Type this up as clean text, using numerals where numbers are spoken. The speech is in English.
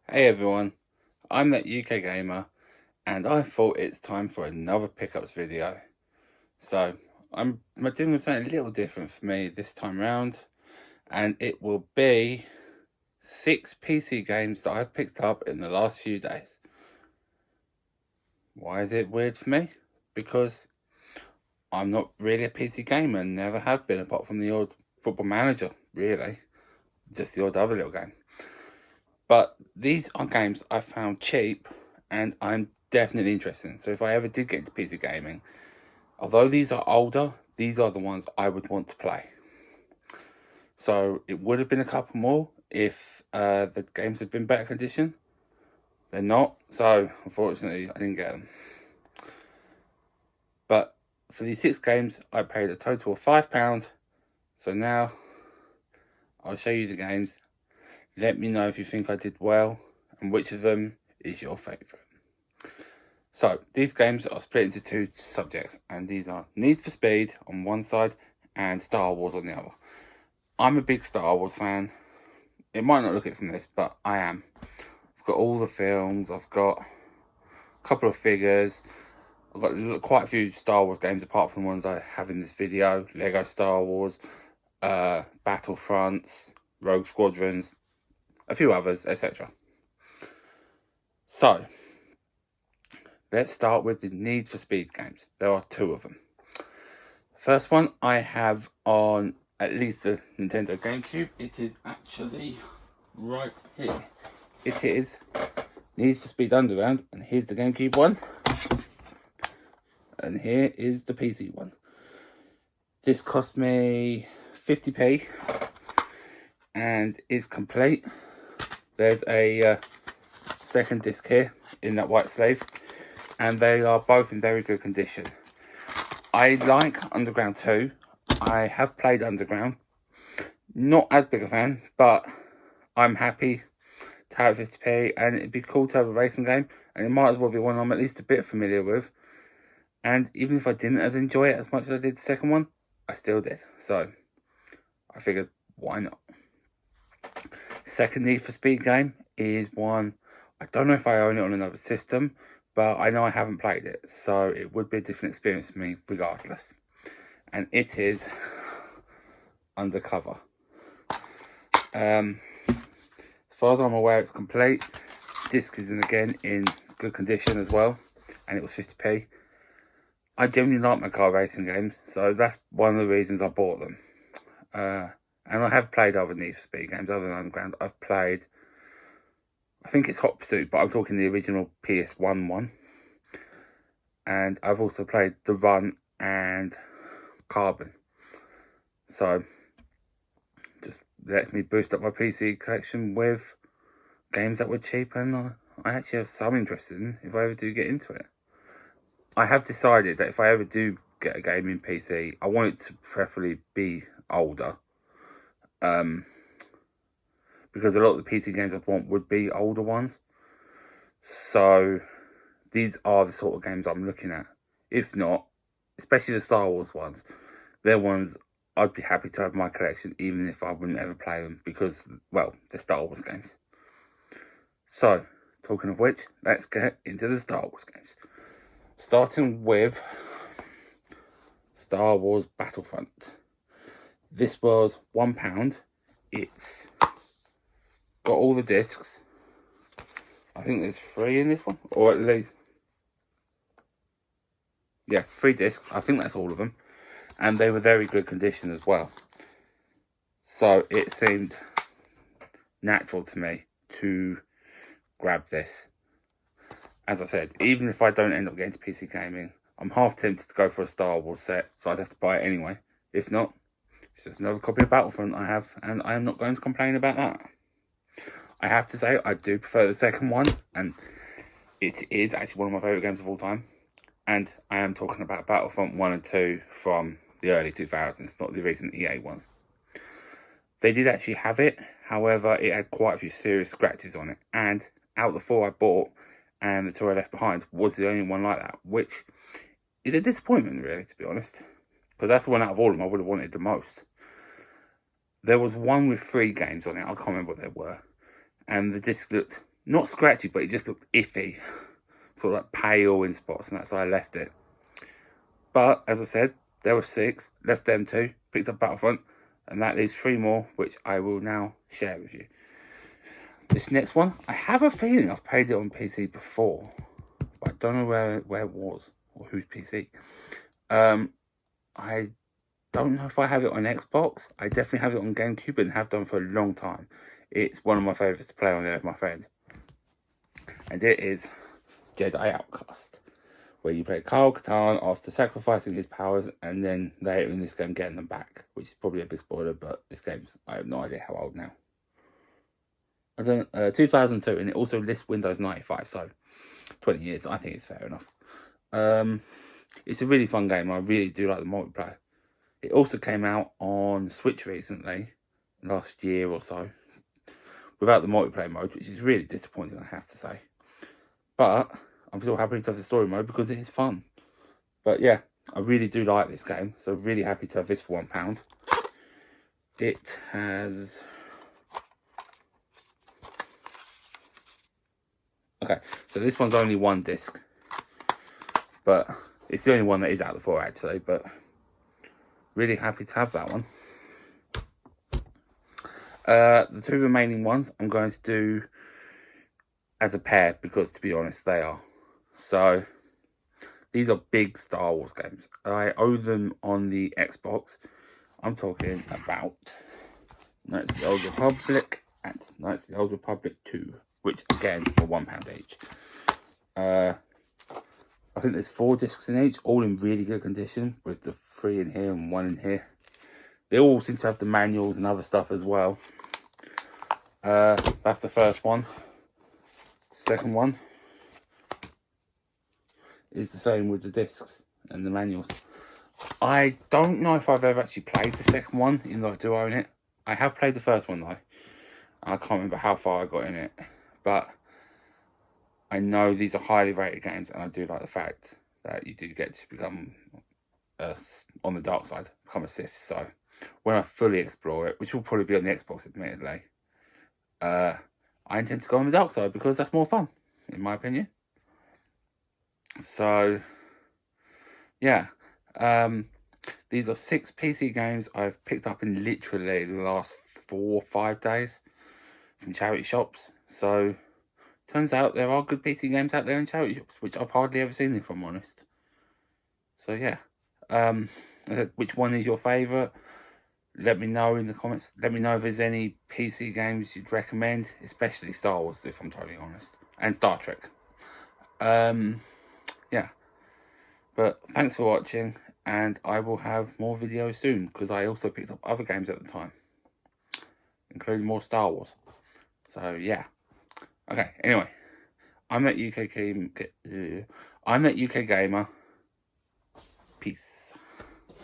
Hey everyone, I'm that UK gamer, and I thought it's time for another pickups video. So, I'm doing something a little different for me this time round, and it will be 6 PC games that I've picked up in the last few days. Why is it weird for me? Because I'm not really a PC gamer and never have been, apart from the odd Football Manager, really. Just the odd other little game. But these are games I found cheap and I'm definitely interested in. So if I ever did get into PC gaming, although these are older, these are the ones I would want to play. So it would have been a couple more if the games had been better condition. They're not, so unfortunately I didn't get them. But for these 6 games, I paid a total of £5. So now I'll show you the games. Let me know if you think I did well and which of them is your favourite. So, these games are split into 2 subjects, and these are Need for Speed on one side and Star Wars on the other. I'm a big Star Wars fan. It might not look it from this, but I am. I've got all the films, I've got a couple of figures, I've got quite a few Star Wars games apart from the ones I have in this video. Lego Star Wars, Battlefronts, Rogue Squadrons, a few others, etc. So, let's start with the Need for Speed games. There are 2 of them. First one I have on at least the Nintendo GameCube. It is actually right here. It is Need for Speed Underground, and here's the GameCube one. And here is the PC one. This cost me 50p and is complete. There's a second disc here in that white sleeve, and they are both in very good condition. I like Underground 2. I have played Underground. Not as big a fan, but I'm happy to have 50p, and it'd be cool to have a racing game, and it might as well be one I'm at least a bit familiar with. And even if I didn't enjoy it as much as I did the second one, I still did. So, I figured, why not? Second Need for Speed game is one, I don't know if I own it on another system, but I know I haven't played it, so it would be a different experience for me regardless. And it is Undercover. As far as I'm aware, it's complete. Disc is again in good condition as well, and it was 50p. I genuinely like my car racing games, so that's one of the reasons I bought them. And I have played other Need for Speed games other than Underground. I've played, I think it's Hot Pursuit, but I'm talking the original PS1 one. And I've also played The Run and Carbon. So, just lets me boost up my PC collection with games that were cheap, and I actually have some interest in if I ever do get into it. I have decided that if I ever do get a game in PC, I want it to preferably be older. Because a lot of the PC games I'd want would be older ones. So, these are the sort of games I'm looking at. If not, especially the Star Wars ones, they're ones I'd be happy to have in my collection even if I wouldn't ever play them because, well, they're Star Wars games. So, talking of which, let's get into the Star Wars games. Starting with Star Wars Battlefront. This was £1. It's got all the discs. I think there's 3 in this one, or at least, yeah, 3 discs. I think that's all of them, and they were very good condition as well. So it seemed natural to me to grab this. As I said, even if I don't end up getting to PC gaming, I'm half tempted to go for a Star Wars set, so I'd have to buy it anyway. If not, it's just another copy of Battlefront I have, and I am not going to complain about that. I have to say, I do prefer the second one, and it is actually one of my favourite games of all time. And I am talking about Battlefront 1 and 2 from the early 2000s, not the recent EA ones. They did actually have it, however, it had quite a few serious scratches on it. And out of the 4 I bought, and the 2 I left behind, was the only one like that, which is a disappointment, really, to be honest. Because that's the one out of all of them I would have wanted the most. There was one with 3 games on it, I can't remember what they were. And the disc looked not scratchy, but it just looked iffy, sort of like pale in spots, and that's why I left it. But as I said, there were 6, left them 2, picked up Battlefront, and that leaves 3 more, which I will now share with you. This next one, I have a feeling I've played it on PC before, but I don't know where it was or whose PC. I don't know if I have it on Xbox. I definitely have it on GameCube and have done for a long time. It's one of my favourites to play on there with my friend. And it is Jedi Outcast, where you play Kyle Katarn after sacrificing his powers and then later in this game getting them back, which is probably a big spoiler, but this game's, I have no idea how old now. I don't 2002, and it also lists Windows 95, so 20 years, I think it's fair enough. It's a really fun game. I really do like the multiplayer. It also came out on Switch recently, last year or so, without the multiplayer mode, which is really disappointing, I have to say. But I'm still happy to have the story mode because it is fun. But yeah, I really do like this game, so really happy to have this for £1. It has... Okay, so this one's only 1 disc, but it's the only one that is out of the 4 actually, but really happy to have that one. The 2 remaining ones I'm going to do as a pair because, to be honest, they are. So these are big Star Wars games. I owe them on the Xbox. I'm talking about Knights of the Old Republic and Knights of the Old Republic 2, which again are £1 each. I think there's 4 discs in each, all in really good condition, with the 3 in here and 1 in here. They all seem to have the manuals and other stuff as well. That's the first one. Second one is the same with the discs and the manuals. I don't know if I've ever actually played the second one, even though I do own it. I have played the first one though. I can't remember how far I got in it, but I know these are highly rated games, and I do like the fact that you do get to become, on the dark side, become a Sith. So when I fully explore it, which will probably be on the Xbox admittedly, I intend to go on the dark side because that's more fun, in my opinion. So yeah, these are 6 PC games I've picked up in literally the last 4 or 5 days from charity shops. So turns out there are good PC games out there in charity shops, which I've hardly ever seen, if I'm honest. So yeah, which one is your favourite? Let me know in the comments. Let me know if there's any PC games you'd recommend, especially Star Wars, if I'm totally honest, and Star Trek. Yeah, but thanks for watching, and I will have more videos soon, because I also picked up other games at the time, including more Star Wars. So yeah. Okay, anyway, I'm that UK gamer. Peace.